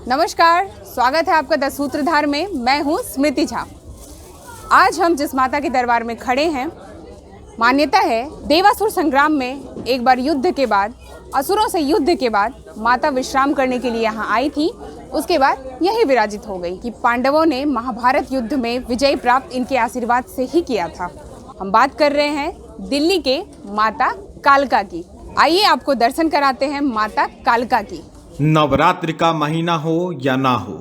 नमस्कार, स्वागत है आपका द सूत्रधार में। मैं हूं स्मृति झा। आज हम जिस माता के दरबार में खड़े हैं, मान्यता है देवासुर संग्राम में एक बार युद्ध के बाद, असुरों से युद्ध के बाद माता विश्राम करने के लिए यहाँ आई थी। उसके बाद यही विराजित हो गई कि पांडवों ने महाभारत युद्ध में विजय प्राप्त इनके आशीर्वाद से ही किया था। हम बात कर रहे हैं दिल्ली के माता कालका की। आइए आपको दर्शन कराते हैं माता कालका की। नवरात्रि का महीना हो या ना हो,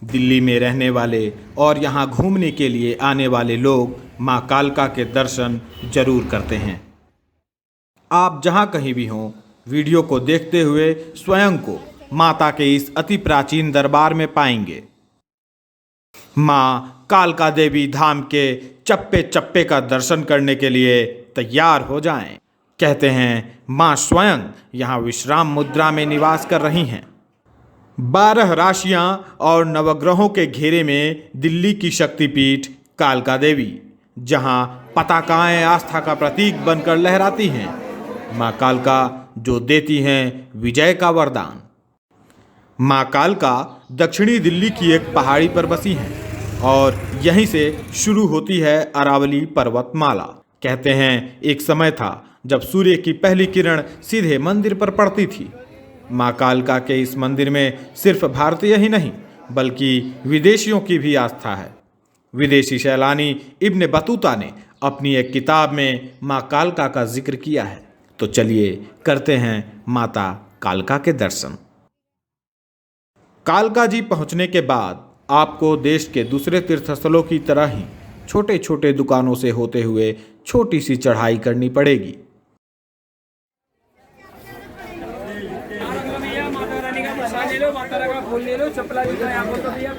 दिल्ली में रहने वाले और यहाँ घूमने के लिए आने वाले लोग माँ कालका के दर्शन जरूर करते हैं। आप जहाँ कहीं भी हों, वीडियो को देखते हुए स्वयं को माता के इस अति प्राचीन दरबार में पाएंगे। माँ कालका देवी धाम के चप्पे चप्पे का दर्शन करने के लिए तैयार हो जाएं। कहते हैं माँ स्वयं यहाँ विश्राम मुद्रा में निवास कर रही हैं। 12 राशियाँ और नवग्रहों के घेरे में दिल्ली की शक्तिपीठ कालका देवी, जहाँ पताकाएं आस्था का प्रतीक बनकर लहराती हैं। माँ कालका जो देती हैं विजय का वरदान। माँ कालका दक्षिणी दिल्ली की एक पहाड़ी पर बसी हैं और यहीं से शुरू होती है अरावली पर्वतमाला। कहते हैं एक समय था जब सूर्य की पहली किरण सीधे मंदिर पर पड़ती थी। माँ कालका के इस मंदिर में सिर्फ भारतीय ही नहीं बल्कि विदेशियों की भी आस्था है। विदेशी सैलानी इब्न बतूता ने अपनी एक किताब में माँ कालका का जिक्र किया है। तो चलिए करते हैं माता कालका के दर्शन। कालका जी पहुँचने के बाद आपको देश के दूसरे तीर्थस्थलों की तरह ही छोटे छोटे दुकानों से होते हुए छोटी सी चढ़ाई करनी पड़ेगी। माता का फूल ले लो, चपला ले लो, यहाँ पर तो भैया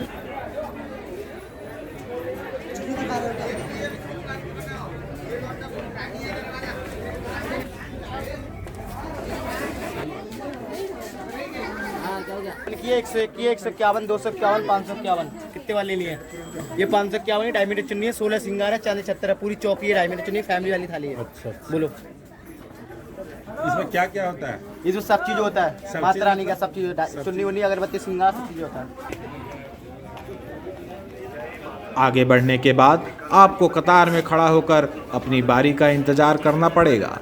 एक सौ इक्यावन, 251, 551 कितने वाले लिए? ये 551 ढाई मीटर चुन्नी है, 16 सिंगार है, चांदी 76 है, पूरी चौकी है, ढाई मीटर चुन्नी, फैमिली वाली थाली है। अच्छा। बोलो इसमें क्या क्या होता है? इसमें सब चीज होता है, माता रानी का सब चीज, चुन्नी उन्नी अगरबत्ती सिंगार सब चीज होता है। आगे बढ़ने के बाद आपको कतार में खड़ा होकर अपनी बारी का इंतजार करना पड़ेगा।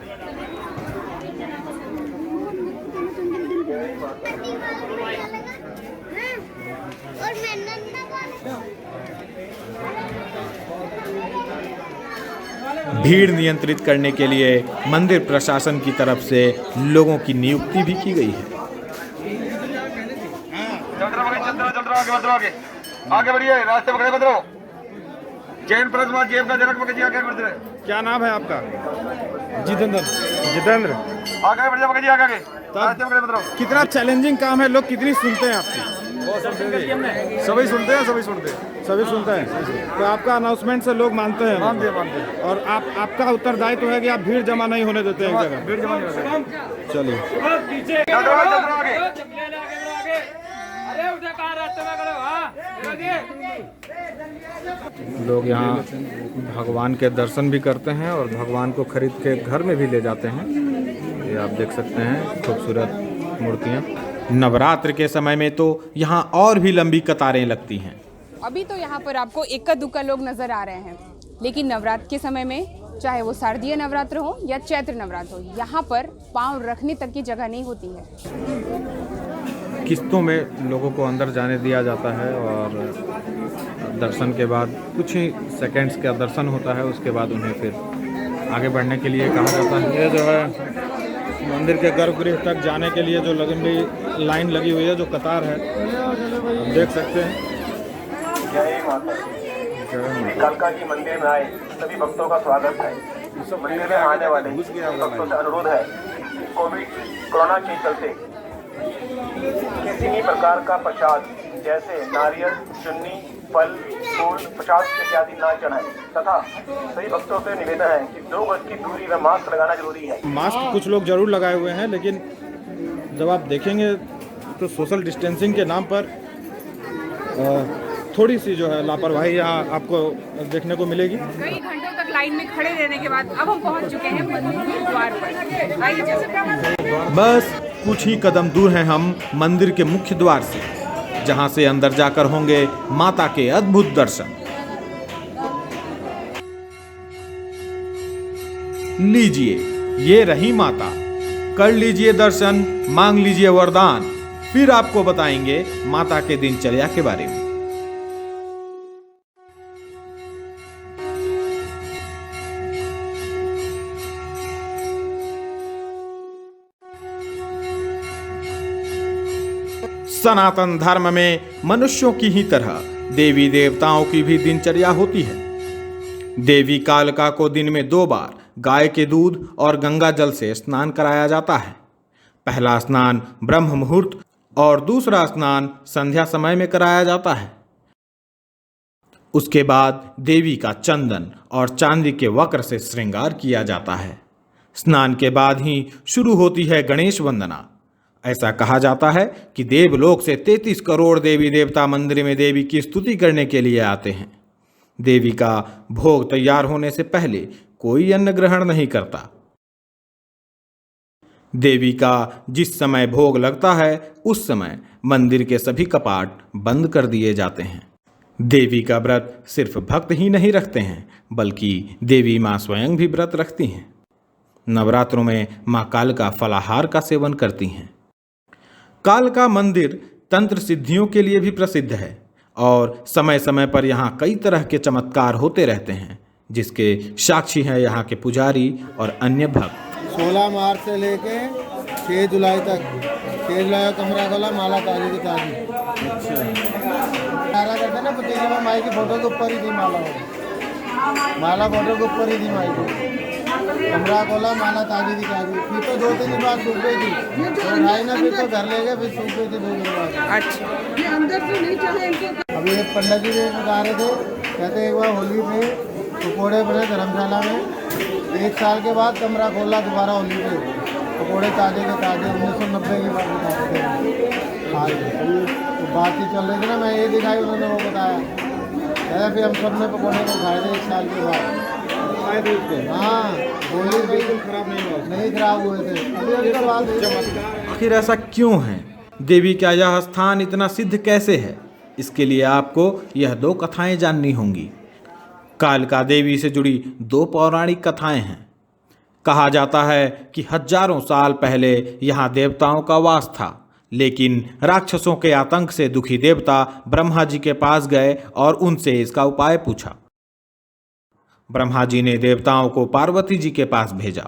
भीड़ नियंत्रित करने के लिए मंदिर प्रशासन की तरफ से लोगों की नियुक्ति भी की गई है। आगे बढ़िए, रास्ते पकड़े मत रहो। जैन परसमा जेब का जनक मगजी आगे बढ़ रहे। क्या नाम है आपका? जितेंद्र। आगे बढ़िए मगजी आगे, रास्ते पकड़े मत रहो। कितना चैलेंजिंग काम है, लोग कितनी सुनते हैं आपकी? सभी सुनते हैं। तो आपका अनाउंसमेंट से लोग मानते हैं? मानते। और आपका उत्तरदायित्व है कि आप भीड़ जमा नहीं होने देते हैं एक जगह। भीड़ जमा नहीं होती। चलिए लोग यहाँ भगवान के दर्शन भी करते हैं और भगवान को खरीद के घर में भी ले जाते हैं। ये आप देख सकते हैं खूबसूरत मूर्तियाँ। नवरात्र के समय में तो यहाँ और भी लंबी कतारें लगती हैं। अभी तो यहाँ पर आपको इक्का दुक्का लोग नजर आ रहे हैं, लेकिन नवरात्र के समय में, चाहे वो शारदीय नवरात्र हो या चैत्र नवरात्र हो, यहाँ पर पांव रखने तक की जगह नहीं होती है। किस्तों में लोगों को अंदर जाने दिया जाता है और दर्शन के बाद कुछ ही सेकंड्स का दर्शन होता है। उसके बाद उन्हें फिर आगे बढ़ने के लिए कहा जाता है। ये जो है मंदिर के गर्भगृह तक जाने के लिए जो लंबी लाइन लगी हुई है, जो कतार है, आप देख सकते हैं। कालका जी मंदिर में आए सभी भक्तों का स्वागत है। मंदिर में आने वाले भक्तों से अनुरोध है, कोरोना के चलते किसी भी प्रकार का प्रसाद जैसे नारियल, चुन्नी, फल, फूल, प्रसाद इत्यादि ना चढ़ाएं तथा सभी भक्तों से निवेदन है कि 2 गज की दूरी व मास्क लगाना जरूरी है। मास्क कुछ लोग जरूर लगाए हुए हैं, लेकिन जब आप देखेंगे तो सोशल डिस्टेंसिंग के नाम पर थोड़ी सी जो है लापरवाही यहाँ आपको देखने को मिलेगी। कई घंटों तक लाइन में खड़े रहने के बाद अब हम पहुँच चुके हैं मंदिर के द्वार पर। आइए बस कुछ ही कदम दूर हैं हम मंदिर के मुख्य द्वार से। जहां से अंदर जाकर होंगे माता के अद्भुत दर्शन। लीजिए, ये रही माता। कर लीजिए दर्शन, मांग लीजिए वरदान, फिर आपको बताएंगे माता के दिनचर्या के बारे में। सनातन धर्म में मनुष्यों की ही तरह देवी देवताओं की भी दिनचर्या होती है। देवी कालिका को दिन में 2 बार गाय के दूध और गंगा जल से स्नान कराया जाता है। पहला स्नान ब्रह्म मुहूर्त और दूसरा स्नान संध्या समय में कराया जाता है। उसके बाद देवी का चंदन और चांदी के वक्र से श्रृंगार किया जाता है। स्नान के बाद ही शुरू होती है गणेश वंदना। ऐसा कहा जाता है कि देवलोक से 33 करोड़ देवी देवता मंदिर में देवी की स्तुति करने के लिए आते हैं। देवी का भोग तैयार होने से पहले कोई अन्न ग्रहण नहीं करता। देवी का जिस समय भोग लगता है उस समय मंदिर के सभी कपाट बंद कर दिए जाते हैं। देवी का व्रत सिर्फ भक्त ही नहीं रखते हैं, बल्कि देवी मां स्वयं भी व्रत रखती हैं। नवरात्रों में मां कालिका फलाहार का सेवन करती हैं। कालिका मंदिर तंत्र सिद्धियों के लिए भी प्रसिद्ध है और समय समय पर यहाँ कई तरह के चमत्कार होते रहते हैं, जिसके साक्षी हैं यहाँ के पुजारी और अन्य भक्त। 16 मार्च से लेके 6 जुलाई तक 6 जुलाई कमरा खोला, माला ताजी की ताजी। माला करते ना पतीले में, माई की फोटो के ऊपर ही थी माला फोटो के ऊपर ही थी माई को। कमरा खोला, माला ताजी की ताजी। फिर तो 2-3 दिन बाद सूख गई थी, तो उठाई ना, फिर तो घर ले गए, फिर सूख गई थी 2 दिन बाद। अच्छा, ये अंदर से नहीं चले इनको। अभी एक पंडित जी बता रहे थे, कहते एक बार होली में पकौड़े बने धर्मशाला में। 1 साल के बाद कमरा खोला दोबारा होली पे, पकौड़े ताजे के ताजे 1990 की बात बता रहे थे। हाँ, तो बात ही चल रही थी ना, मैं ये दिखाई, उन्होंने वो बताया। कहते फिर हम सब ने पकौड़े को खाए थे 1 साल के बाद। हाँ, होली बिल्कुल खराब नहीं खराब हुए थे। आखिर ऐसा क्यों है? देवी का यह स्थान इतना सिद्ध कैसे है? इसके लिए आपको यह 2 कथाएं जाननी होंगी। कालिका देवी से जुड़ी 2 पौराणिक कथाएं हैं। कहा जाता है कि हजारों साल पहले यहाँ देवताओं का वास था, लेकिन राक्षसों के आतंक से दुखी देवता ब्रह्मा जी के पास गए और उनसे इसका उपाय पूछा। ब्रह्मा जी ने देवताओं को पार्वती जी के पास भेजा।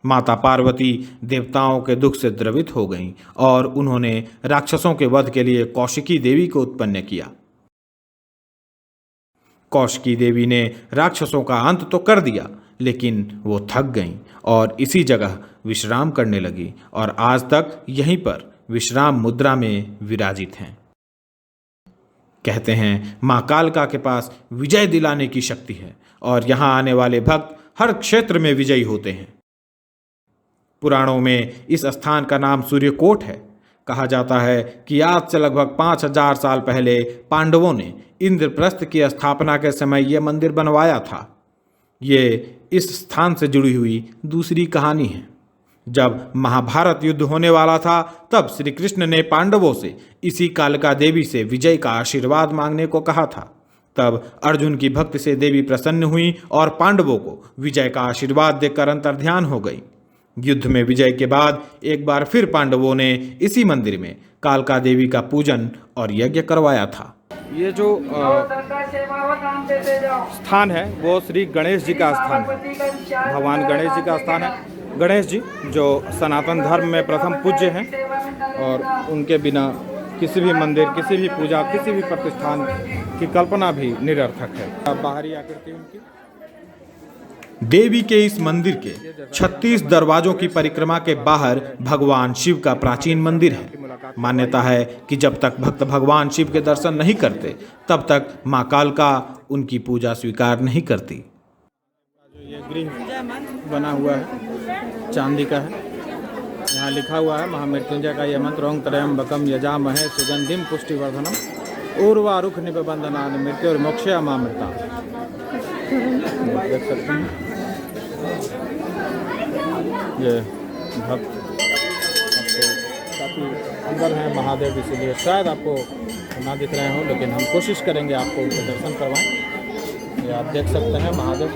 माता पार्वती देवताओं के दुख से द्रवित हो गईं और उन्होंने राक्षसों के वध के लिए कौशिकी देवी को उत्पन्न किया। कौशिकी देवी ने राक्षसों का अंत तो कर दिया, लेकिन वो थक गईं और इसी जगह विश्राम करने लगी और आज तक यहीं पर विश्राम मुद्रा में विराजित हैं। कहते हैं मां कालिका के पास विजय दिलाने की शक्ति है और यहाँ आने वाले भक्त हर क्षेत्र में विजयी होते हैं। पुराणों में इस स्थान का नाम सूर्यकोट है। कहा जाता है कि आज से लगभग 5000 साल पहले पांडवों ने इंद्रप्रस्थ की स्थापना के समय यह मंदिर बनवाया था। ये इस स्थान से जुड़ी हुई दूसरी कहानी है। जब महाभारत युद्ध होने वाला था, तब श्री कृष्ण ने पांडवों से इसी कालिका देवी से विजय का आशीर्वाद मांगने को कहा था। तब अर्जुन की भक्ति से देवी प्रसन्न हुई और पांडवों को विजय का आशीर्वाद देकर अंतर्ध्यान हो गई। युद्ध में विजय के बाद एक बार फिर पांडवों ने इसी मंदिर में कालिका देवी का पूजन और यज्ञ करवाया था। ये जो स्थान है वो श्री गणेश जी का स्थान है। भगवान गणेश जी का स्थान है। गणेश जी जो सनातन धर्म में प्रथम पूज्य हैं और उनके बिना किसी भी मंदिर, किसी भी पूजा, किसी भी प्रतिष्ठान की कल्पना भी निरर्थक है। बाहरी आकृति उनकी। देवी के इस मंदिर के 36 दरवाजों की परिक्रमा के बाहर भगवान शिव का प्राचीन मंदिर है। मान्यता है कि जब तक भक्त भगवान शिव के दर्शन नहीं करते, तब तक मां कालिका उनकी पूजा स्वीकार नहीं करती। ये गृह बना हुआ है, चांदी का है। यहाँ लिखा हुआ है महामृत्युंजय का यह मंत्र, ओं त्र्यंबकम यजामहे सुगंधिम पुष्टिवर्धनम उर्वारुक निबंधना मृत्युर्मोक्षया मामृता। देख सकते हैं ये भक्त आपको काफ़ी अंदर हैं महादेव, इसीलिए शायद आपको ना दिख रहे हों, लेकिन हम कोशिश करेंगे आपको उनके दर्शन करवाएं। ये आप देख सकते हैं महादेव।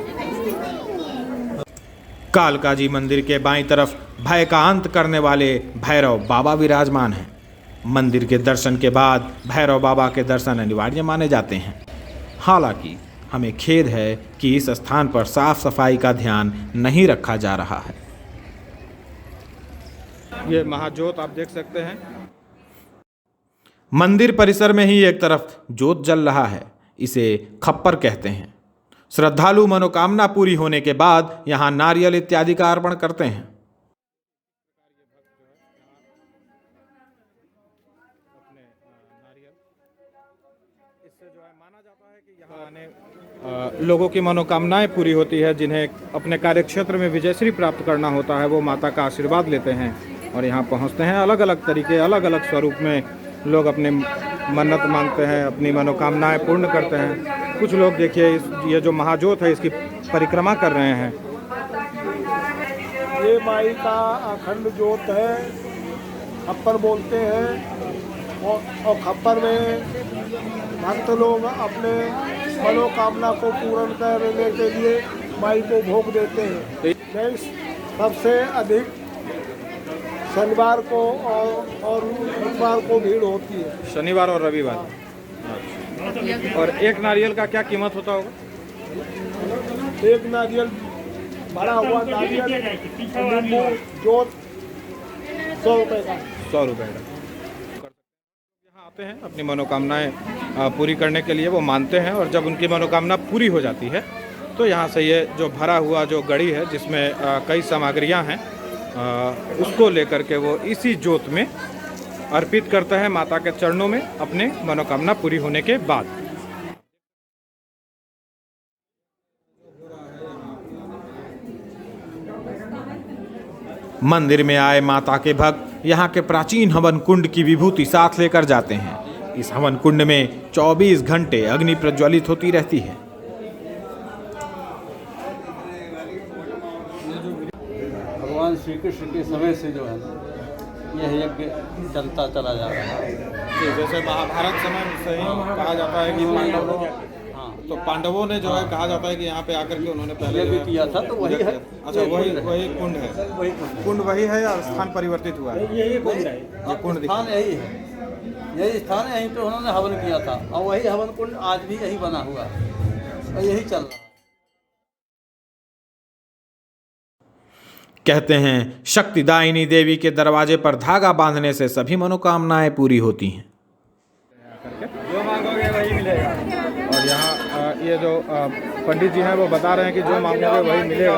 कालका जी मंदिर के बाईं तरफ भय का अंत करने वाले भैरव बाबा विराजमान हैं। मंदिर के दर्शन के बाद भैरव बाबा के दर्शन अनिवार्य माने जाते हैं। हालांकि हमें खेद है कि इस स्थान पर साफ सफाई का ध्यान नहीं रखा जा रहा है। ये महाज्योत आप देख सकते हैं। मंदिर परिसर में ही एक तरफ ज्योत जल रहा है, इसे खप्पर कहते हैं। श्रद्धालु मनोकामना पूरी होने के बाद यहाँ नारियल इत्यादि का अर्पण करते हैं। इससे जो है माना जाता है कि यहाँ आने लोगों की मनोकामनाएं पूरी होती है। जिन्हें अपने कार्यक्षेत्र में विजयश्री प्राप्त करना होता है, वो माता का आशीर्वाद लेते हैं और यहाँ पहुँचते हैं। अलग अलग तरीके, अलग अलग स्वरूप में लोग अपने मन्नत मांगते हैं, अपनी मनोकामनाएं पूर्ण करते हैं। कुछ लोग देखिए ये जो महाज्योत है इसकी परिक्रमा कर रहे हैं। ये माई का अखंड ज्योत है, खप्पर बोलते हैं। और खप्पर में भक्त लोग अपने मनोकामना को पूर्ण करने के लिए माई को भोग देते हैं। सबसे अधिक शनिवार को और रविवार को भीड़ होती है। शनिवार और रविवार। और एक नारियल का क्या कीमत होता होगा? एक नारियल, भरा हुआ नारियल, नींबू, जोत 100 रुपये का। 100 रुपये का। यहाँ आते हैं अपनी मनोकामनाएं पूरी करने के लिए, वो मानते हैं। और जब उनकी मनोकामना पूरी हो जाती है तो यहाँ से ये जो भरा हुआ जो गड़ी है जिसमें कई सामग्रियाँ हैं, उसको लेकर के वो इसी ज्योत में अर्पित करता है माता के चरणों में अपने मनोकामना पूरी होने के बाद। मंदिर में आए माता के भक्त यहाँ के प्राचीन हवन कुंड की विभूति साथ लेकर जाते हैं। इस हवन कुंड में 24 घंटे अग्नि प्रज्वलित होती रहती है। भगवान श्री कृष्ण के समय से जो है यह यज्ञ चलता चला जा रहा है। जैसे महाभारत समय से ही कहा जाता है कि पांडवों, तो पांडवों ने जो है कहा जाता है कि यहाँ पे आकर के उन्होंने पहले यज्ञ किया था, तो वही है। अच्छा, वही कुंड है। कुंड वही है या स्थान परिवर्तित हुआ है? यही कुंड है, ये कुंड स्थान यही है, यही स्थान है। यहीं पे उन्होंने हवन किया था और वही हवन कुंड आज भी यही बना हुआ है और यही चल रहा है। कहते हैं शक्तिदायिनी देवी के दरवाजे पर धागा बांधने से सभी मनोकामनाएं पूरी होती हैं। जो मांगोगे वही मिलेगा। और यहाँ ये जो पंडित जी हैं वो बता रहे हैं कि जो मांगोगे वही मिलेगा।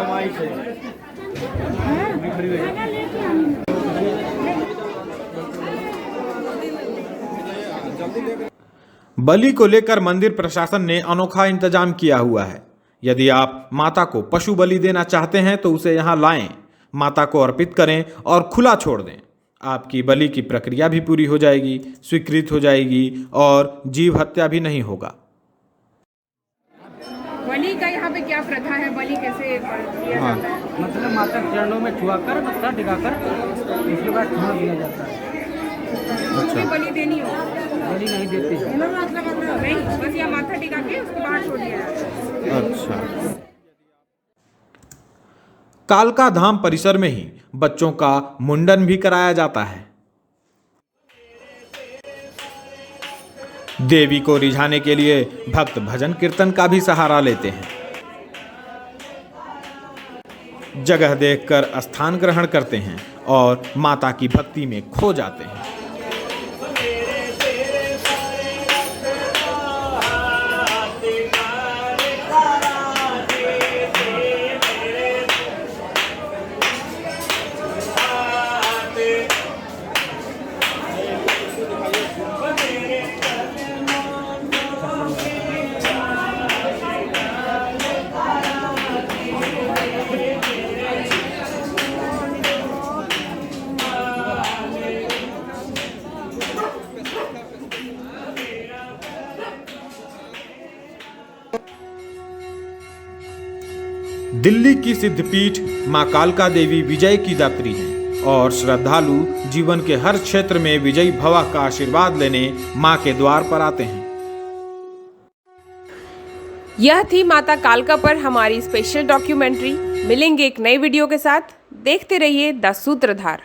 बलि को लेकर मंदिर प्रशासन ने अनोखा इंतजाम किया हुआ है। यदि आप माता को पशु बलि देना चाहते हैं तो उसे यहाँ लाएं, माता को अर्पित करें और खुला छोड़ दें। आपकी बलि की प्रक्रिया भी पूरी हो जाएगी, स्वीकृत हो जाएगी और जीव हत्या भी नहीं होगा। बलि का यहाँ पे क्या प्रथा है? बलि कैसे किया जाता है? मतलब माता के चरणों में छुआकर मत्था टिकाकर उसके बाद छोड़ दिया जाता है। उसकी बलि देनी हो? बलि नहीं देते नहीं, बस यहाँ माथा टिका के उसके बाद छोड़ दिया जाता है। अच्छा। कालका धाम परिसर में ही बच्चों का मुंडन भी कराया जाता है। देवी को रिझाने के लिए भक्त भजन कीर्तन का भी सहारा लेते हैं। जगह देखकर स्थान ग्रहण करते हैं और माता की भक्ति में खो जाते हैं। दिल्ली की सिद्धपीठ मां कालका देवी विजय की दात्री हैं और श्रद्धालु जीवन के हर क्षेत्र में विजयी भवा का आशीर्वाद लेने मां के द्वार पर आते हैं। यह थी माता कालका पर हमारी स्पेशल डॉक्यूमेंट्री। मिलेंगे एक नई वीडियो के साथ। देखते रहिए द सूत्रधार।